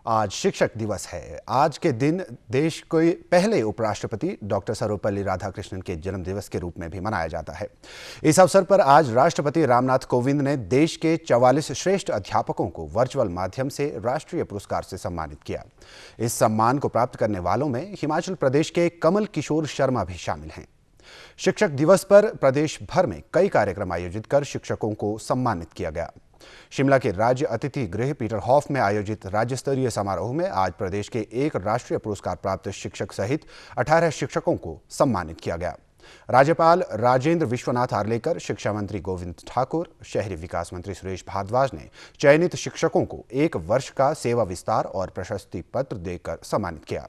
आज शिक्षक दिवस है। आज के दिन देश के पहले उपराष्ट्रपति डॉक्टर सर्वपल्ली राधाकृष्णन के जन्म दिवस के रूप में भी मनाया जाता है। इस अवसर पर आज राष्ट्रपति रामनाथ कोविंद ने देश के 44 श्रेष्ठ अध्यापकों को वर्चुअल माध्यम से राष्ट्रीय पुरस्कार से सम्मानित किया। इस सम्मान को प्राप्त करने वालों में हिमाचल प्रदेश के कमल किशोर शर्मा भी शामिल हैं। शिक्षक दिवस पर प्रदेश भर में कई कार्यक्रम आयोजित कर शिक्षकों को सम्मानित किया गया। शिमला के राज्य अतिथि गृह पीटर हॉफ में आयोजित राज्य स्तरीय समारोह में आज प्रदेश के एक राष्ट्रीय पुरस्कार प्राप्त शिक्षक सहित 18 शिक्षकों को सम्मानित किया गया। राज्यपाल राजेंद्र विश्वनाथ आर्लेकर, शिक्षा मंत्री गोविंद ठाकुर, शहरी विकास मंत्री सुरेश भारद्वाज ने चयनित शिक्षकों को 1 वर्ष का सेवा विस्तार और प्रशस्ति पत्र देकर सम्मानित किया।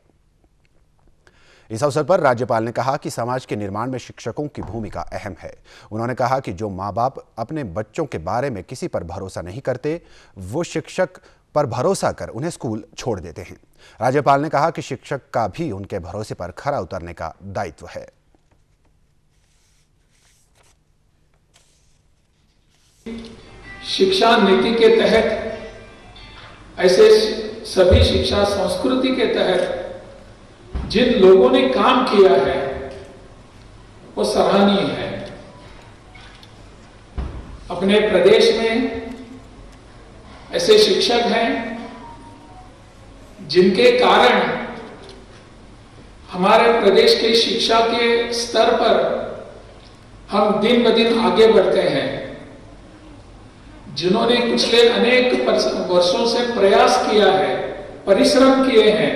इस अवसर पर राज्यपाल ने कहा कि समाज के निर्माण में शिक्षकों की भूमिका अहम है। उन्होंने कहा कि जो माँ बाप अपने बच्चों के बारे में किसी पर भरोसा नहीं करते, वो शिक्षक पर भरोसा कर उन्हें स्कूल छोड़ देते हैं। राज्यपाल ने कहा कि शिक्षक का भी उनके भरोसे पर खरा उतरने का दायित्व है। शिक्षा नीति के तहत ऐसे सभी शिक्षा संस्कृति के तहत जिन लोगों ने काम किया है वो सराहनीय है। अपने प्रदेश में ऐसे शिक्षक हैं जिनके कारण हमारे प्रदेश की शिक्षा के स्तर पर हम दिन ब दिन आगे बढ़ते हैं। जिन्होंने पिछले अनेक वर्षों से प्रयास किया है, परिश्रम किए हैं,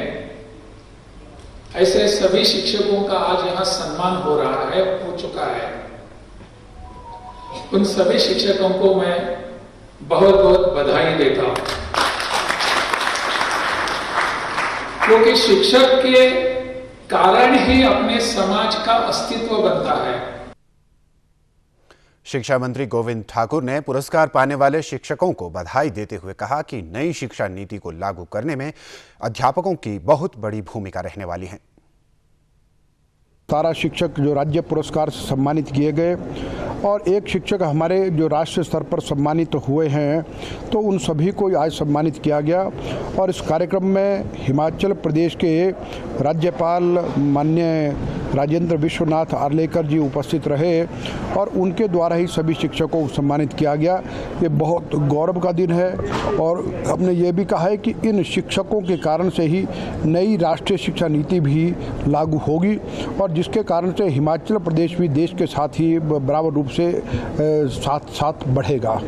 ऐसे सभी शिक्षकों का आज यहां सम्मान हो रहा है, हो चुका है। उन सभी शिक्षकों को मैं बहुत बहुत बधाई देता हूं, क्योंकि शिक्षक के कारण ही अपने समाज का अस्तित्व बनता है। शिक्षा मंत्री गोविंद ठाकुर ने पुरस्कार पाने वाले शिक्षकों को बधाई देते हुए कहा कि नई शिक्षा नीति को लागू करने में अध्यापकों की बहुत बड़ी भूमिका रहने वाली है। 17 शिक्षक जो राज्य पुरस्कार से सम्मानित किए गए और एक शिक्षक हमारे जो राष्ट्रीय स्तर पर सम्मानित हुए हैं, तो उन सभी को आज सम्मानित किया गया। और इस कार्यक्रम में हिमाचल प्रदेश के राज्यपाल माननीय राजेंद्र विश्वनाथ आर्लेकर जी उपस्थित रहे और उनके द्वारा ही सभी शिक्षकों को सम्मानित किया गया। ये बहुत गौरव का दिन है और हमने ये भी कहा है कि इन शिक्षकों के कारण से ही नई राष्ट्रीय शिक्षा नीति भी लागू होगी और जिसके कारण से हिमाचल प्रदेश भी देश के साथ ही बराबर रूप से साथ बढ़ेगा।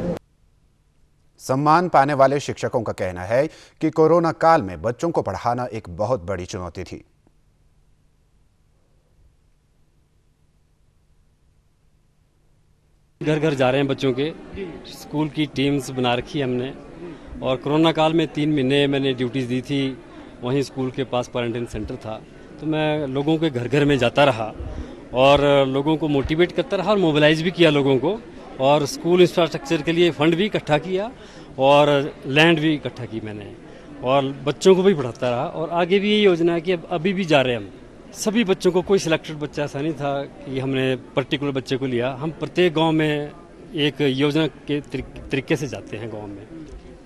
सम्मान पाने वाले शिक्षकों का कहना है कि कोरोना काल में बच्चों को पढ़ाना एक बहुत बड़ी चुनौती थी। घर घर जा रहे हैं बच्चों के, स्कूल की टीम्स बना रखी हमने और कोरोना काल में 3 महीने मैंने ड्यूटीज़ दी थी। वहीं स्कूल के पास क्वारंटाइन सेंटर था, तो मैं लोगों के घर घर में जाता रहा और लोगों को मोटिवेट करता रहा और मोबिलाइज भी किया लोगों को, और स्कूल इंफ्रास्ट्रक्चर के लिए फंड भी इकट्ठा किया और लैंड भी इकट्ठा की मैंने, और बच्चों को भी पढ़ाता रहा। और आगे भी ये योजना है कि अभी भी जा रहे हैं हम सभी बच्चों को। कोई सिलेक्टेड बच्चा ऐसा नहीं था कि हमने पर्टिकुलर बच्चे को लिया। हम प्रत्येक गांव में एक योजना के तरीके से जाते हैं गांव में।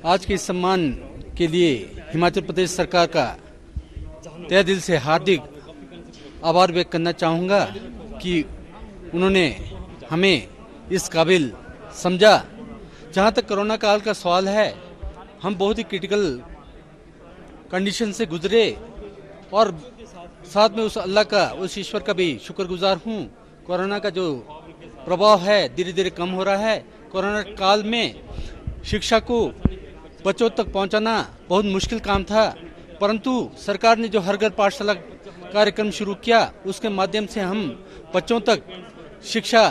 आज के इस सम्मान के लिए हिमाचल प्रदेश सरकार का तहे दिल से हार्दिक आभार व्यक्त करना चाहूँगा कि उन्होंने हमें इस काबिल समझा। जहाँ तक कोरोना काल का सवाल है, हम बहुत ही क्रिटिकल कंडीशन से गुजरे और साथ में उस अल्लाह का, उस ईश्वर का भी शुक्रगुजार हूँ। कोरोना का जो प्रभाव है धीरे धीरे कम हो रहा है। कोरोना काल में शिक्षा को बच्चों तक पहुँचाना बहुत मुश्किल काम था, परंतु सरकार ने जो हर घर पाठशाला कार्यक्रम शुरू किया, उसके माध्यम से हम बच्चों तक शिक्षा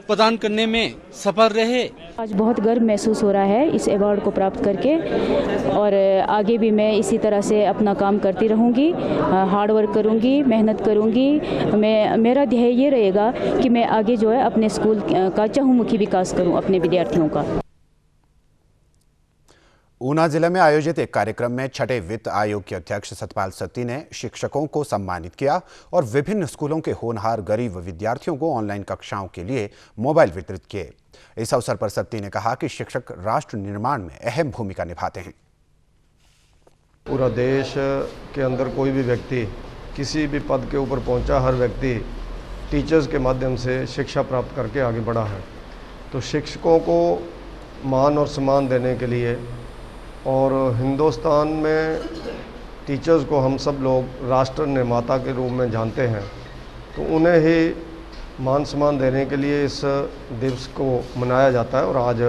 प्रदान करने में सफल रहे। आज बहुत गर्व महसूस हो रहा है इस अवार्ड को प्राप्त करके, और आगे भी मैं इसी तरह से अपना काम करती रहूँगी, हार्ड वर्क करूँगी, मेहनत करूँगी। मेरा ध्येय ये रहेगा कि मैं आगे जो है अपने स्कूल का चहुमुखी विकास करूँ अपने विद्यार्थियों का। ऊना जिले में आयोजित एक कार्यक्रम में छठे वित्त आयोग के अध्यक्ष सतपाल सत्ती ने शिक्षकों को सम्मानित किया और विभिन्न स्कूलों के होनहार गरीब विद्यार्थियों को ऑनलाइन कक्षाओं के लिए मोबाइल वितरित किए। इस अवसर पर सत्ती ने कहा कि शिक्षक राष्ट्र निर्माण में अहम भूमिका निभाते हैं। पूरा देश के अंदर कोई भी व्यक्ति किसी भी पद के ऊपर पहुंचा, हर व्यक्ति टीचर्स के माध्यम से शिक्षा प्राप्त करके आगे बढ़ा है। तो शिक्षकों को मान और सम्मान देने के लिए, और हिंदुस्तान में टीचर्स को हम सब लोग राष्ट्र निर्माता के रूप में जानते हैं, तो उन्हें ही मान सम्मान देने के लिए इस दिवस को मनाया जाता है। और आज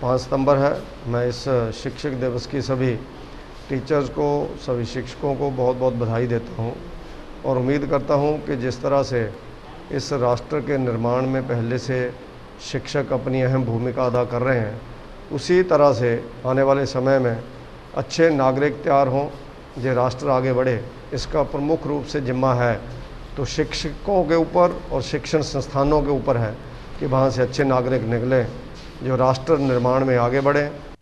5 सितंबर है। मैं इस शिक्षक दिवस की सभी टीचर्स को, सभी शिक्षकों को बहुत बहुत बधाई देता हूं, और उम्मीद करता हूं कि जिस तरह से इस राष्ट्र के निर्माण में पहले से शिक्षक अपनी अहम भूमिका अदा कर रहे हैं, उसी तरह से आने वाले समय में अच्छे नागरिक तैयार हों, जो राष्ट्र आगे बढ़े, इसका प्रमुख रूप से जिम्मा है तो शिक्षकों के ऊपर और शिक्षण संस्थानों के ऊपर है कि वहाँ से अच्छे नागरिक निकलें जो राष्ट्र निर्माण में आगे बढ़ें।